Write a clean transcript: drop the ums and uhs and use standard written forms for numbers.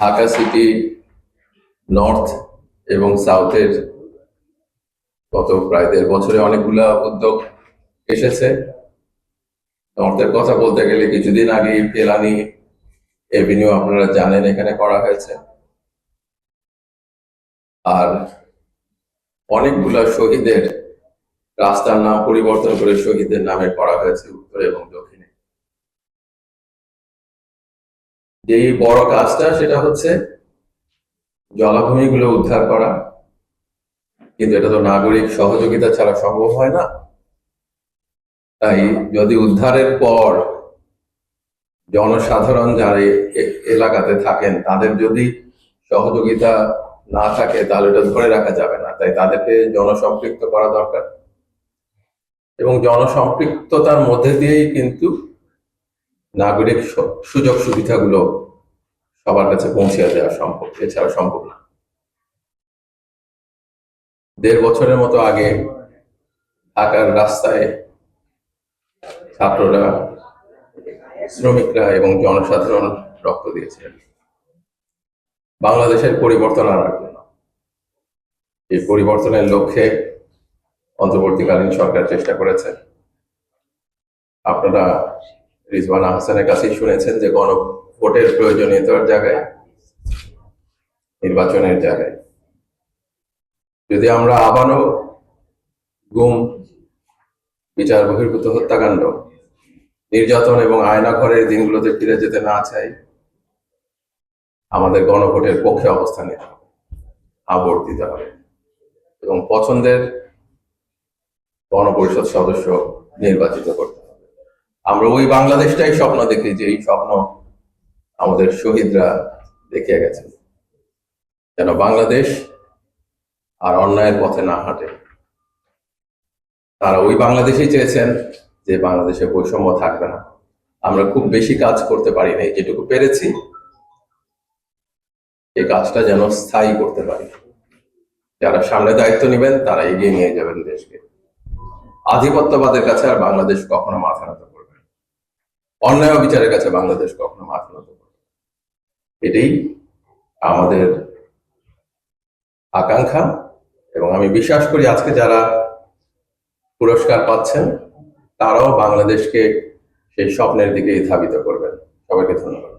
Dhaka city north এবং সাউথের গত প্রায় 1.5 বছরে অনেকগুলা উদ্যোগ এসেছে। নর্থের কথা বলতে গেলে কিছুদিন আগে ফেলানি এভিনিউ আপনারা জানেন এখানে করা হয়েছে, আর অনেকগুলা শহীদের রাস্তার নাম পরিবর্তন করে শহীদের নামে করা হয়েছে উত্তর এবং দক্ষিণে। যেই বড় কাজটা সেটা হচ্ছে জলাভূমিগুলো উদ্ধার করা, কিন্তু এটা তো নাগরিক সহযোগিতা ছাড়া সম্ভব হয় না। তাই যদি উদ্ধারের পর জনসাধারণ যারা এলাকাতে থাকেন তাদের যদি সহযোগিতা না থাকে তাহলে এটা ধরে রাখা যাবে না। তাই তাদেরকে জনসম্পৃক্ত করা দরকার, এবং জনসম্পৃক্ততার মধ্যে দিয়েই কিন্তু নাগরিক সুযোগ সুবিধাগুলো সবার কাছে পৌঁছে দেওয়া সম্ভব, এছাড়া সম্ভব না। 1.5 বছরের মতো আগে ঢাকার রাস্তায় ছাত্ররা, শ্রমিকরা এবং জনসাধারণ রক্ত দিয়েছিলেন বাংলাদেশের পরিবর্তন আনার জন্য। এই পরিবর্তনের লক্ষ্যে অন্তর্বর্তীকালীন সরকার চেষ্টা করেছে। আপনারা রিজওয়ানা হাসানের কাছেই শুনেছেন যে গণভোটের প্রয়োজনীয়তার জায়গায়, নির্বাচনের জায়গায় যদি আমরা আবারও গুম, বিচার বহির্ভূত হত্যাকাণ্ড, নির্যাতন এবং আয়নাঘরের দিনগুলোতে ফিরে যেতে না চাই, আমাদের গণভোটের পক্ষে অবস্থান নিতে হবে, ভোট দিতে হবে এবং পছন্দের গণপরিষদ সদস্য নির্বাচিত করতে হবে। আমরা ওই বাংলাদেশটাই স্বপ্ন দেখি যে এই স্বপ্ন আমাদের শহীদরা দেখিয়ে গেছে, যেন বাংলাদেশ আর অন্যায়ের পথে না হাঁটে। তারা ওই বাংলাদেশেই চেয়েছেন যে বাংলাদেশে বৈষম্য থাকবে না। আমরা খুব বেশি কাজ করতে পারি নাই, যেটুকু পেরেছি এই কাজটা যেন স্থায়ী করতে পারি। যারা সামনে দায়িত্ব নেবেন তারা এগিয়ে নিয়ে যাবেন দেশকে। আধিপত্যবাদের কাছে আর বাংলাদেশ কখনো মাথা নত করবে না, অন্যায় বিচারের কাছে বাংলাদেশ কখনো মাথা নত করবে না। এটাই আমাদের আকাঙ্ক্ষা, এবং আমি বিশ্বাস করি আজকে যারা পুরস্কার পাচ্ছেন তারাও বাংলাদেশকে সেই স্বপ্নের দিকে ধাবিত করবেন। সবাইকে ধন্যবাদ।